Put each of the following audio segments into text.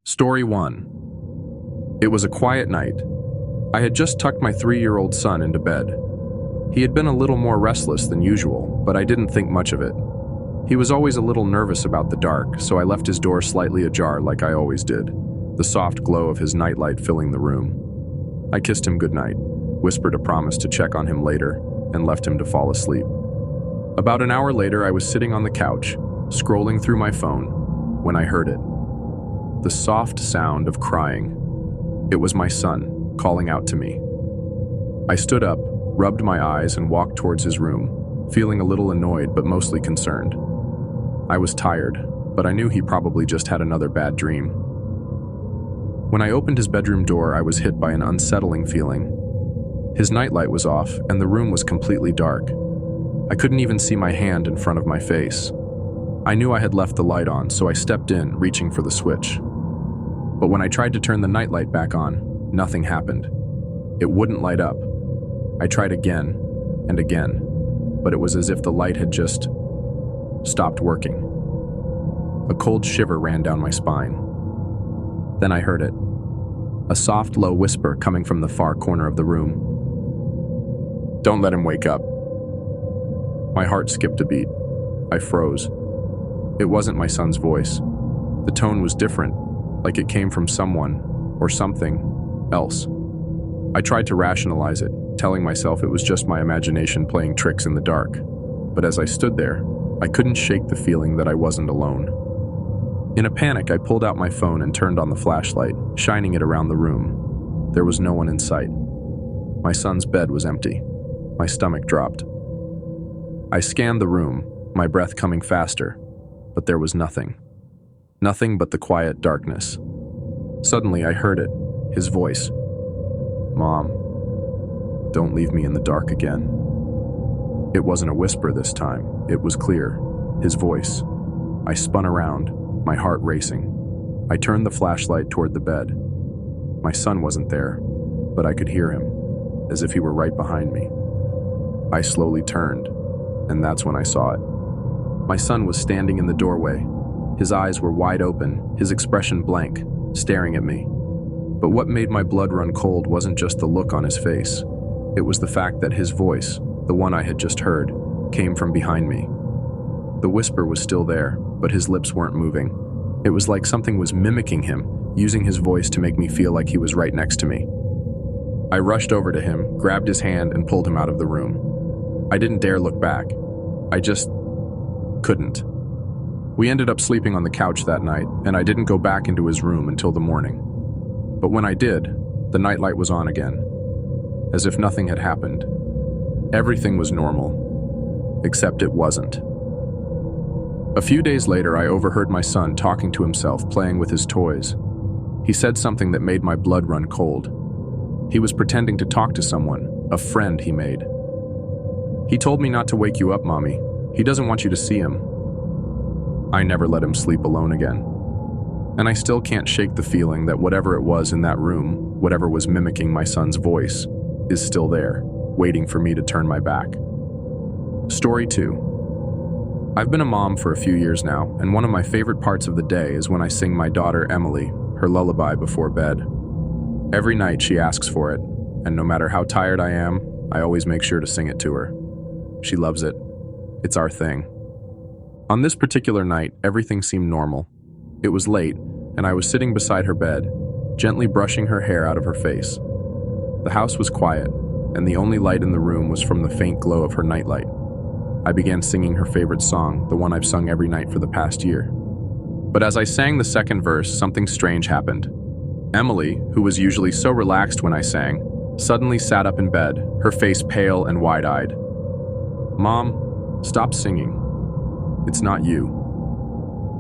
Story 1. It was a quiet night. I had just tucked my 3-year-old son into bed. He had been a little more restless than usual, but I didn't think much of it. He was always a little nervous about the dark, so I left his door slightly ajar like I always did, the soft glow of his nightlight filling the room. I kissed him goodnight, whispered a promise to check on him later, and left him to fall asleep. About an hour later, I was sitting on the couch, scrolling through my phone, when I heard it. The soft sound of crying. It was my son, calling out to me. I stood up, rubbed my eyes, and walked towards his room, feeling a little annoyed but mostly concerned. I was tired, but I knew he probably just had another bad dream. When I opened his bedroom door, I was hit by an unsettling feeling. His nightlight was off, and the room was completely dark. I couldn't even see my hand in front of my face. I knew I had left the light on, so I stepped in, reaching for the switch. But when I tried to turn the nightlight back on, nothing happened. It wouldn't light up. I tried again and again, but it was as if the light had just stopped working. A cold shiver ran down my spine. Then I heard it. A soft, low whisper coming from the far corner of the room. "Don't let him wake up." My heart skipped a beat. I froze. It wasn't my son's voice. The tone was different, like it came from someone or something else. I tried to rationalize it, telling myself it was just my imagination playing tricks in the dark. But as I stood there, I couldn't shake the feeling that I wasn't alone. In a panic, I pulled out my phone and turned on the flashlight, shining it around the room. There was no one in sight. My son's bed was empty. My stomach dropped. I scanned the room, my breath coming faster, but there was nothing. Nothing but the quiet darkness. Suddenly, I heard it, his voice. "Mom, don't leave me in the dark again." It wasn't a whisper this time. It was clear, his voice. I spun around, my heart racing. I turned the flashlight toward the bed. My son wasn't there, but I could hear him, as if he were right behind me. I slowly turned, and that's when I saw it. My son was standing in the doorway. His eyes were wide open, his expression blank, staring at me. But what made my blood run cold wasn't just the look on his face. It was the fact that his voice, the one I had just heard, came from behind me. The whisper was still there, but his lips weren't moving. It was like something was mimicking him, using his voice to make me feel like he was right next to me. I rushed over to him, grabbed his hand, and pulled him out of the room. I didn't dare look back. I just couldn't. We ended up sleeping on the couch that night, and I didn't go back into his room until the morning. But when I did, the nightlight was on again, as if nothing had happened. Everything was normal, except it wasn't. A few days later, I overheard my son talking to himself, playing with his toys. He said something that made my blood run cold. He was pretending to talk to someone, a friend he made. "He told me not to wake you up, Mommy. He doesn't want you to see him." I never let him sleep alone again. And I still can't shake the feeling that whatever it was in that room, whatever was mimicking my son's voice, is still there, waiting for me to turn my back. Story 2. I've been a mom for a few years now, and one of my favorite parts of the day is when I sing my daughter, Emily, her lullaby before bed. Every night she asks for it, and no matter how tired I am, I always make sure to sing it to her. She loves it. It's our thing. On this particular night, everything seemed normal. It was late, and I was sitting beside her bed, gently brushing her hair out of her face. The house was quiet, and the only light in the room was from the faint glow of her nightlight. I began singing her favorite song, the one I've sung every night for the past year. But as I sang the second verse, something strange happened. Emily, who was usually so relaxed when I sang, suddenly sat up in bed, her face pale and wide-eyed. "Mom, stop singing. It's not you."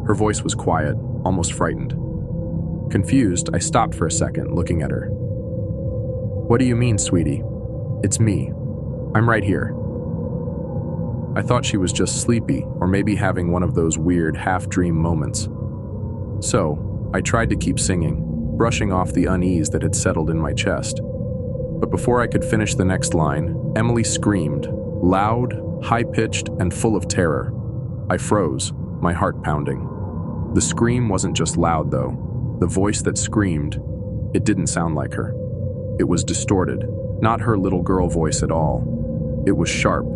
Her voice was quiet, almost frightened. Confused, I stopped for a second, looking at her. "What do you mean, sweetie? It's me. I'm right here." I thought she was just sleepy, or maybe having one of those weird half-dream moments. So, I tried to keep singing, brushing off the unease that had settled in my chest. But before I could finish the next line, Emily screamed, loud, high-pitched, and full of terror. I froze, my heart pounding. The scream wasn't just loud, though. The voice that screamed, it didn't sound like her. It was distorted, not her little girl voice at all. It was sharp,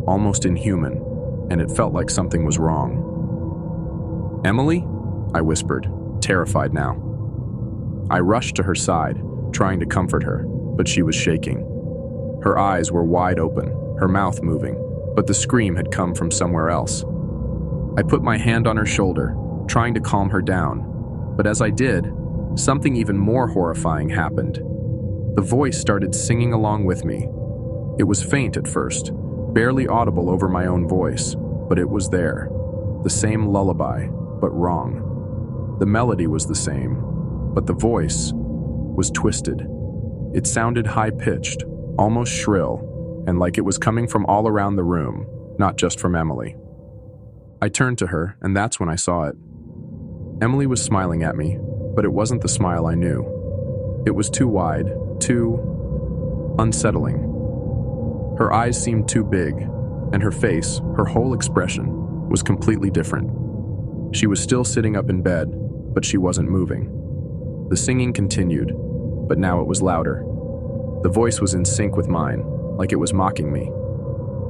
almost inhuman, and it felt like something was wrong. "Emily?" I whispered, terrified now. I rushed to her side, trying to comfort her, but she was shaking. Her eyes were wide open, her mouth moving, but the scream had come from somewhere else. I put my hand on her shoulder, trying to calm her down, but as I did, something even more horrifying happened. The voice started singing along with me. It was faint at first, barely audible over my own voice, but it was there. The same lullaby, but wrong. The melody was the same, but the voice was twisted. It sounded high-pitched, almost shrill, and like it was coming from all around the room, not just from Emily. I turned to her, and that's when I saw it. Emily was smiling at me, but it wasn't the smile I knew. It was too wide, too unsettling. Her eyes seemed too big, and her face, her whole expression, was completely different. She was still sitting up in bed, but she wasn't moving. The singing continued, but now it was louder. The voice was in sync with mine, like it was mocking me.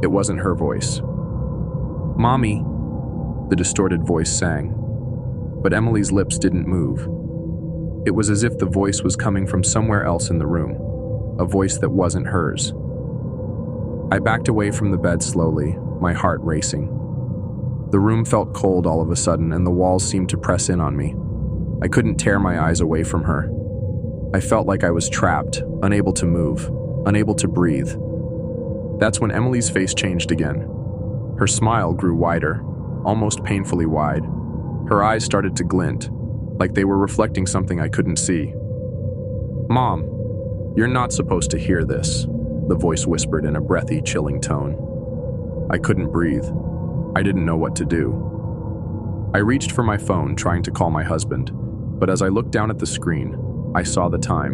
It wasn't her voice. "Mommy," the distorted voice sang, but Emily's lips didn't move. It was as if the voice was coming from somewhere else in the room, a voice that wasn't hers. I backed away from the bed slowly, my heart racing. The room felt cold all of a sudden, and the walls seemed to press in on me. I couldn't tear my eyes away from her. I felt like I was trapped, unable to move, unable to breathe. That's when Emily's face changed again. Her smile grew wider, almost painfully wide. Her eyes started to glint, like they were reflecting something I couldn't see. "Mom, you're not supposed to hear this," the voice whispered in a breathy, chilling tone. I couldn't breathe. I didn't know what to do. I reached for my phone, trying to call my husband, but as I looked down at the screen, I saw the time.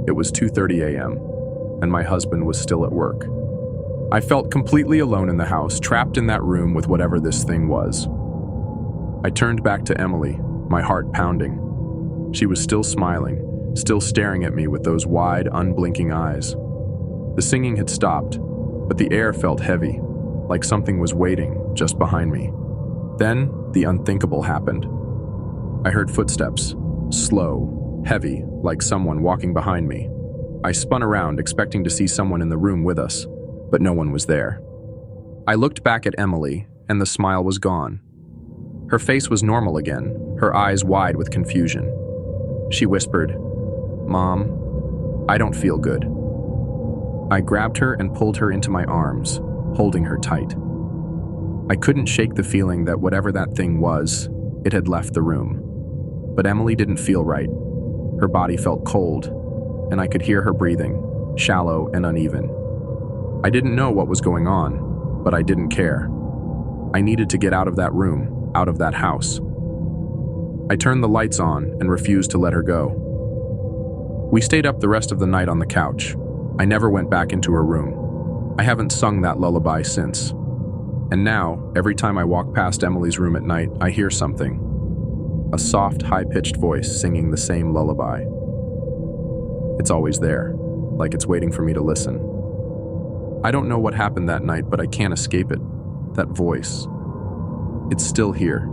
It was 2:30 a.m., and my husband was still at work. I felt completely alone in the house, trapped in that room with whatever this thing was. I turned back to Emily, my heart pounding. She was still smiling, still staring at me with those wide, unblinking eyes. The singing had stopped, but the air felt heavy, like something was waiting just behind me. Then, the unthinkable happened. I heard footsteps, slow, heavy, like someone walking behind me. I spun around, expecting to see someone in the room with us, but no one was there. I looked back at Emily, and the smile was gone. Her face was normal again, her eyes wide with confusion. She whispered, "Mom, I don't feel good." I grabbed her and pulled her into my arms, holding her tight. I couldn't shake the feeling that whatever that thing was, it had left the room. But Emily didn't feel right. Her body felt cold, and I could hear her breathing, shallow and uneven. I didn't know what was going on, but I didn't care. I needed to get out of that room, out of that house. I turned the lights on and refused to let her go. We stayed up the rest of the night on the couch. I never went back into her room. I haven't sung that lullaby since. And now, every time I walk past Emily's room at night, I hear something. A soft, high-pitched voice singing the same lullaby. It's always there, like it's waiting for me to listen. I don't know what happened that night, but I can't escape it. That voice. It's still here,